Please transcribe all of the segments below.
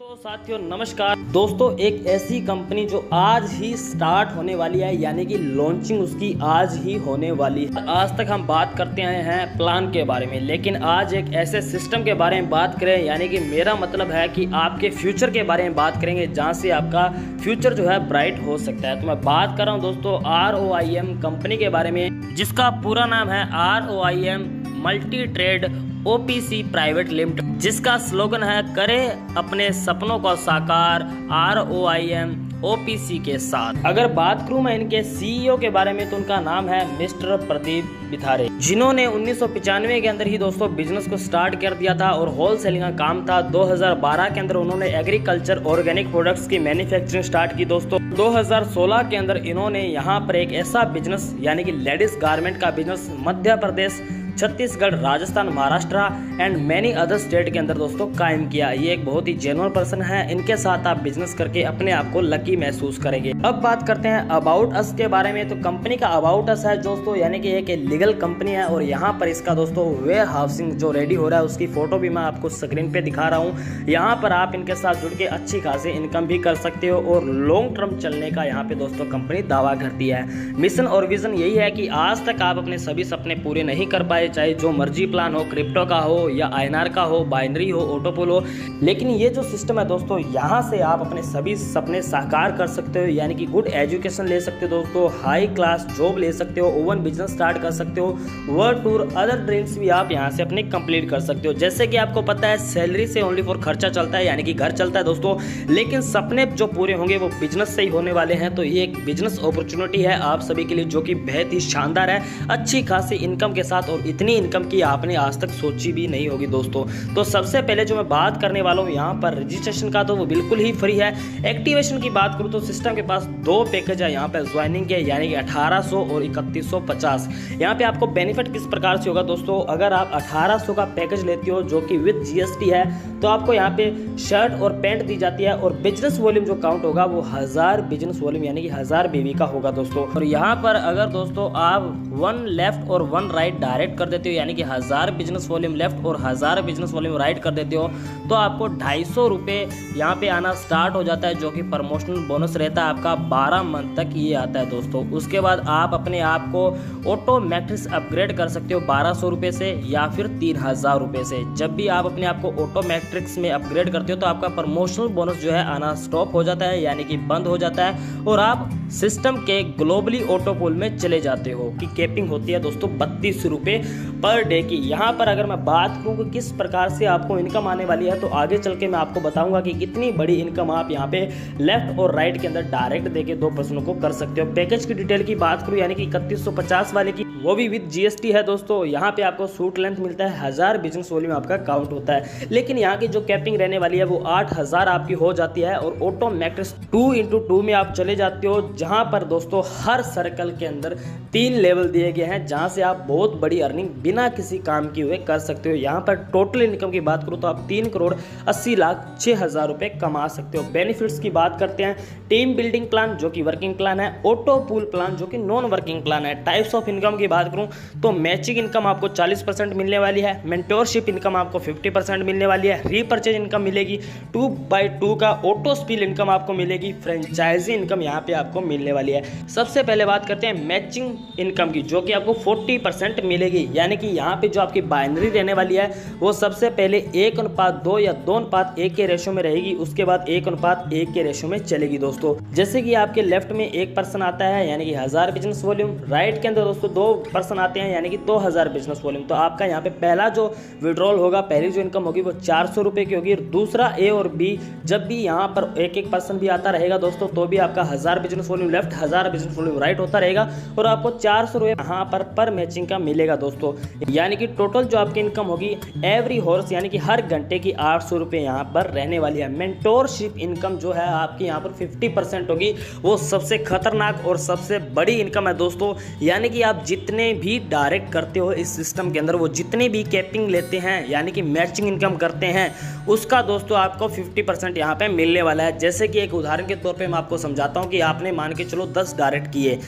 तो साथियों नमस्कार दोस्तों, एक ऐसी कंपनी जो आज ही स्टार्ट होने वाली है, यानी कि लॉन्चिंग उसकी आज ही होने वाली है। आज तक हम बात करते आए हैं प्लान के बारे में, लेकिन आज एक ऐसे सिस्टम के बारे में बात करें, यानी कि मेरा मतलब है कि आपके फ्यूचर के बारे में बात करेंगे, जहां से आपका फ्यूचर जो है ब्राइट हो सकता है। तो मैं बात कर रहा हूं दोस्तों ROIM कंपनी के बारे में, जिसका पूरा नाम है ROIM multi trade OPC private limited, जिसका स्लोगन है करें अपने सपनों को साकार ROIM OPC के साथ। अगर बात करूं मैं इनके CEO के बारे में, तो उनका नाम है मिस्टर प्रदीप बिथारे, जिन्होंने 1995 के अंदर ही दोस्तों बिजनेस को स्टार्ट कर दिया था और होलसेलिंग का काम था। 2012 के अंदर उन्होंने एग्रीकल्चर ऑर्गेनिक प्रोडक्ट्स की मैन्युफैक्चरिंग स्टार्ट की दोस्तों। 2016 के अंदर इन्होंने यहाँ पर एक ऐसा बिजनेस यानी कि लेडीज गारमेंट का business Madhya Pradesh, Chhattisgarh, Rajasthan, Maharashtra and many other state के अंदर दोस्तों कायम किया। ये एक बहुत ही जेन्युइन पर्सन है, इनके साथ आप बिजनेस करके अपने आप को लकी महसूस करेंगे। अब बात करते हैं अबाउट अस के बारे में। तो कंपनी का अबाउट अस है दोस्तों, यानी कि एक लीगल कंपनी है और यहाँ पर इसका दोस्तों वेयर हाउसिंग जो रेडी हो रहा है, उसकी फोटो भी मैं आपको स्क्रीन पे दिखा रहा हूँ। यहाँ पर आप इनके साथ जुड़ के अच्छी खासी इनकम भी कर सकते हो और लॉन्ग टर्म चलने का यहाँ पे दोस्तों कंपनी दावा करती है। मिशन और विजन यही है कि आज तक आप अपने सभी सपने पूरे नहीं कर पाए, चाहे जो मर्जी प्लान हो, क्रिप्टो का हो या INR का हो, बाइनरी हो, ऑटोपोल हो, लेकिन ये जो सिस्टम है दोस्तों, यहाँ से आप अपने सभी सपने साकार कर सकते हो, यानी कि गुड एजुकेशन ले सकते हो दोस्तों, हाई क्लास जॉब ले सकते हो, ओवन बिजनेस स्टार्ट कर सकते हो, वर्ल्ड टूर, अदर ड्रीम्स भी आप यहाँ से अपने कंप्लीट कर सकते हो। जैसे कि आपको पता है सैलरी से ओनली फॉर खर्चा चलता है, यानी कि घर चलता है दोस्तों, लेकिन सपने जो पूरे होंगे वो बिजनेस से ही होने वाले हैं। तो ये एक बिजनेस अपॉर्चुनिटी है आप सभी के लिए, जो कि बेहद ही शानदार है, अच्छी खासी इनकम के साथ, और इतनी इनकम की आपने आज तक सोची भी नहीं होगी दोस्तों। तो सबसे पहले जो मैं बात करने वाला हूँ यहाँ पर रजिस्ट्रेशन का, तो वो बिल्कुल ही फ्री है। एक्टिवेशन की बात करूँ तो सिस्टम के पास दो पैकेज है यहाँ पे ज्वाइनिंग के, यानी कि 1800 और 3150। यहाँ पे आपको बेनिफिट किस प्रकार से होगा दोस्तों, अगर आप 1800 का पैकेज लेते हो जो कि विद GST है, तो आपको यहाँ पे शर्ट और पैंट दी जाती है, और बिजनेस वॉल्यूम जो काउंट होगा वो 1000 बिजनेस वॉल्यूम यानी कि 1000 BV का होगा दोस्तों। और यहाँ पर अगर दोस्तों आप 1 लेफ्ट और 1 राइट डायरेक्ट कर देते हो, यानी कि 1000 बिजनेस वॉल्यूम लेफ्ट और 1000 बिजनेस वॉल्यूम राइट कर देते हो, तो आपको 250 रुपये यहाँ पे आना स्टार्ट हो जाता है, जो कि प्रमोशनल बोनस रहता है आपका 12 मंथ तक ये आता है दोस्तों। उसके बाद आप अपने आप को ऑटो मैट्रिक्स अपग्रेड कर सकते हो 1200 रुपये से या फिर 3000 रुपये से। जब भी आप अपने आप को ऑटो मैट्रिक्स में अपग्रेड करते हो, तो आपका प्रमोशनल बोनस जो है आना स्टॉप हो जाता है, यानी कि बंद हो जाता है, और आप सिस्टम के ग्लोबली ऑटो पूल में चले जाते हो। कि कैपिंग होती है दोस्तों 32 रुपये पर डे की। यहाँ पर अगर मैं बात करूँ कि किस प्रकार से आपको इनकम आने वाली है, तो आगे चल के मैं आपको बताऊंगा कि कितनी बड़ी इनकम आप यहाँ पे लेफ्ट और राइट के अंदर डायरेक्ट देके दो पर्सनों को कर सकते हो। पैकेज की डिटेल की बात करूँ, यानी कि 3150 वाले की, वो भी विद GST है दोस्तों। यहाँ पे आपको सूट लेंथ मिलता है, 1000 बिजनेस वॉल्यूम आपका काउंट होता है, लेकिन यहाँ की जो कैपिंग रहने वाली है वो 8000 आपकी हो जाती है, और ऑटो मैट्रिक्स 2x2 में आप चले जाते हो, जहाँ पर दोस्तों हर सर्कल के अंदर 3 लेवल दिए गए हैं, जहाँ से आप बहुत बड़ी अर्निंग बिना किसी काम किए हुए कर सकते हो। यहाँ पर टोटल इनकम की बात करूँ तो आप 3,80,06,000 रुपए कमा सकते हो। बेनिफिट्स की बात करते हैं, टीम बिल्डिंग प्लान जो कि वर्किंग प्लान है, ऑटो पूल प्लान जो कि नॉन वर्किंग प्लान है। टाइप्स ऑफ इनकम की बात करूँ तो मैचिंग इनकम आपको 40% मिलने वाली है, मेंटोरशिप इनकम आपको 50% मिलने वाली है, रीपर्चेज इनकम मिलेगी, 2x2 का ऑटो स्पिल इनकम आपको मिलेगी, फ्रेंचाइजी इनकम यहाँ पे आपको मिलने वाली है। सबसे पहले बात करते हैं मैचिंग इनकम की, जो कि आपको 40% मिलेगी, यानी कि यहाँ पे जो आपकी बाइनरी रहने वाली है वो सबसे पहले 1:2 या 2:1 के रेशो में रहेगी, उसके बाद 1:1 के रेशो में चलेगी दोस्तों। जैसे कि आपके लेफ्ट में एक पर्सन आता है, यानी कि 1000 बिजनेस वॉल्यूम, राइट के अंदर दोस्तों 2 पर्सन आते हैं, यानी कि 2000 बिजनेस वॉल्यूम। तो आपका यहाँ पे पहला जो विड्रॉल होगा, पहली जो इनकम होगी वो 400 रुपये की होगी। दूसरा A और B, जब भी यहाँ पर एक एक पर्सन भी आता रहेगा दोस्तों, तो भी आपका 1000 business volume left, 1000 business volume right होता रहेगा, और आपको 400 रुपये यहाँ पर मैचिंग का मिलेगा दोस्तों। यानी कि टोटल जो आपकी इनकम होगी एवरी हॉर्स, यानी कि हर घंटे की 800 रुपये यहाँ पर रहने वाली है। मेंटोरशिप इनकम जो है आपकी यहाँ पर 50% होगी, वो सबसे खतरनाक और सबसे बड़ी इनकम है दोस्तों। यानी कि आप जितने भी डायरेक्ट करते हो इस सिस्टम के अंदर, वो जितने भी कैपिंग लेते हैं यानी कि मैचिंग इनकम करते हैं, उसका दोस्तों आपको 50% यहाँ पे मिलने वाला है। जैसे कि एक उदाहरण के तौर पे मैं आपको समझाता हूँ कि आपने मान के चलो 10 डायरेक्ट किए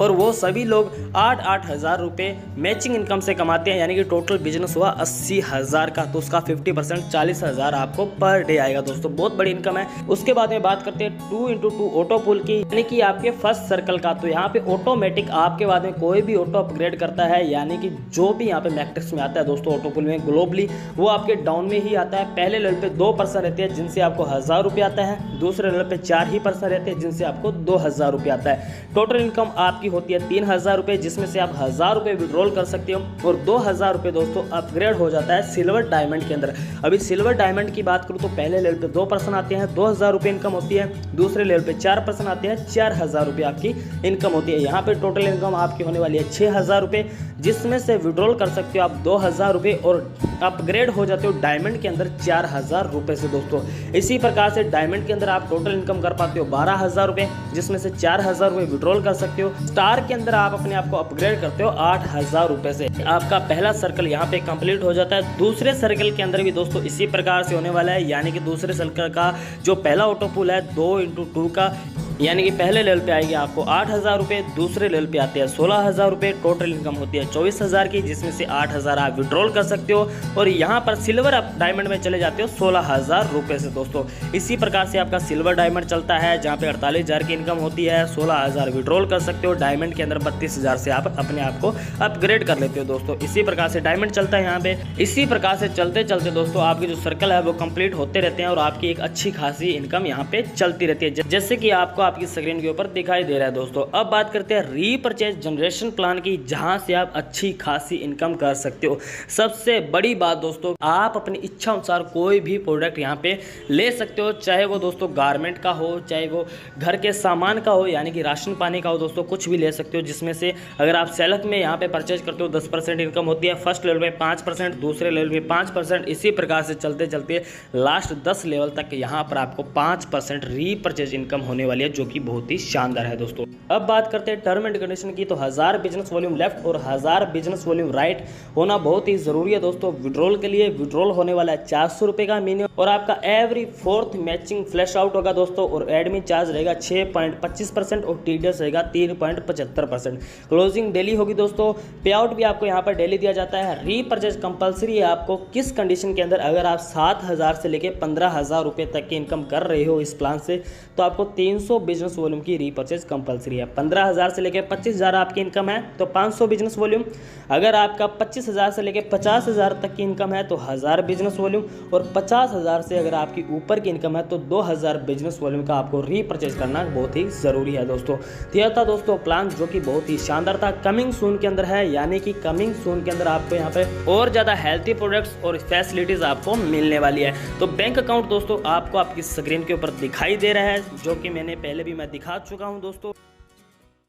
और वो सभी लोग 8-8 हज़ार रुपये मैचिंग इनकम इनकम से कमाते हैं, यानी कि टोटल बिजनेस हुआ 80,000 का, तो उसका 50% 40,000 आपको पर डे आएगा दोस्तों, बहुत बड़ी इनकम है। उसके बाद में बात करते हैं 2x2 ऑटो पुल की, यानी कि आपके फर्स्ट सर्कल का। तो यहाँ पे ऑटोमेटिक आपके बाद में कोई भी ऑटो अपग्रेड करता है, यानी कि जो भी यहाँ पे मैट्रिक्स में आता है दोस्तों ऑटो पुल में ग्लोबली, वो आपके डाउन में ही आता है। पहले लेवल पे 2 पर्सन रहते हैं जिनसे आपको 1000 रुपये आता है, दूसरे लेवल पे 4 ही पर्सन रहते हैं जिनसे आपको 2000 रुपये आता है। टोटल इनकम आपकी होती है 3000 रुपये, जिसमें से आप 1000 रुपये विड्रॉल कर सकते हो और 2000 रुपये दोस्तों अपग्रेड हो जाता है सिल्वर डायमंड के अंदर। अभी सिल्वर डायमंड की बात करूँ तो पहले लेवल पे 2 पर्सन आते हैं, 2000 रुपये इनकम होती है, दूसरे लेवल पे 4 पर्सन आते हैं, 4000 रुपये आपकी इनकम होती है। यहाँ पे टोटल इनकम आपकी होने वाली है 6000 रुपये, जिसमें से विड्रॉल कर सकते हो आप 2000 रुपये और अपग्रेड हो जाते हो डायमंड के अंदर 4000 रुपये से दोस्तों। इसी प्रकार से डायमंड के अंदर आप टोटल इनकम कर पाते हो 12000 रुपये, जिसमें से 4000 रुपये विड्रॉल कर सकते हो। स्टार के अंदर आप अपने आप को अपग्रेड करते हो 8000 रुपये से। आपका पहला सर्कल यहाँ पे कंप्लीट हो जाता है। दूसरे सर्कल के अंदर भी दोस्तों इसी प्रकार से होने वाला है, यानी कि दूसरे सर्कल का जो पहला ऑटो पुल है 2x2 का, यानी कि पहले लेवल पे आएगी आपको 8000 रुपये, दूसरे लेवल पे आते हैं 16000 रुपये, टोटल इनकम होती है 24000 की, जिसमें से 8000 आप विड्रॉल कर सकते हो और यहाँ पर सिल्वर आप डायमंड में चले जाते हो 16000 रुपये से दोस्तों। इसी प्रकार से आपका सिल्वर डायमंड चलता है, जहाँ पे 48000 की इनकम होती है, 16000 विड्रॉल कर सकते हो, डायमंड के अंदर 32000 से आप अपने आप को अपग्रेड कर लेते हो दोस्तों। इसी प्रकार से डायमंड चलता है यहाँ पे। इसी प्रकार से चलते चलते दोस्तों आपके जो सर्कल है वो कंप्लीट होते रहते हैं और आपकी एक अच्छी खासी इनकम यहाँ पे चलती रहती है, जैसे कि आपको आपकी स्क्रीन के ऊपर दिखाई दे रहा है दोस्तों। अब बात करते हैं रीपरचेज जनरेशन प्लान की, जहां से आप अच्छी खासी इनकम कर सकते हो। सबसे बड़ी बात दोस्तों, आप अपनी इच्छा अनुसार कोई भी प्रोडक्ट यहां पे ले सकते हो, चाहे वो दोस्तों गारमेंट का हो, चाहे वो घर के सामान का हो, यानी कि राशन पानी का हो दोस्तों, कुछ भी ले सकते हो। जिसमें से अगर आप सेल्फ में यहाँ पे परचेज करते हो 10% इनकम होती है, फर्स्ट लेवल में 5%, दूसरे लेवल में 5%, इसी प्रकार से चलते चलते लास्ट 10 लेवल तक यहाँ पर आपको 5% रीपरचेज इनकम होने वाली है, जो कि बहुत ही शानदार है दोस्तों। अब बात करते हैं टर्म एंड कंडीशन की, तो 1000 बिजनेस वॉल्यूम लेफ्ट और 1000 बिजनेस वॉल्यूम राइट होना बहुत ही जरूरी है दोस्तों। विड्रॉल के लिए विड्रॉल होने वाला है 400 रुपये का मिनिमम, और आपका every 4th matching flash out होगा दोस्तों, और एडमिन चार्ज रहेगा 6.25% और टीडीएस रहेगा 3.75%। क्लोजिंग डेली होगी दोस्तों। पे आउट भी आपको यहाँ पर डेली दिया जाता है। रीपरचेज कंपलसरी है आपको, किस कंडीशन के अंदर, अगर आप 7000 से लेके 15000 रुपये तक की इनकम कर रहे हो इस प्लान से, तो आपको 300 बिजनेस वॉल्यूम की रीपरचेज कंपलसरी है। 15000 से लेकर 25000 आपकी इनकम है तो 500 बिजनेस वॉल्यूम। अगर आपका 25000 से लेकर 50000 तक की इनकम है तो 1000 बिजनेस वॉल्यूम, और 50000 से अगर आपकी ऊपर की इनकम है तो 2000 बिजनेस वॉल्यूम का आपको रीपरचेज करना बहुत ही ज़रूरी है दोस्तों। तो यह था दोस्तों प्लान, जो कि बहुत ही शानदार था। कमिंग सून के अंदर है, यानी कि कमिंग सून के अंदर आपको यहाँ पे और ज़्यादा हेल्थी प्रोडक्ट्स और फैसिलिटीज़ आपको मिलने वाली है। तो बैंक अकाउंट दोस्तों आपको आपकी स्क्रीन के ऊपर दिखाई दे रहा है, जो कि मैंने पहले भी मैं दिखा चुका हूँ दोस्तों।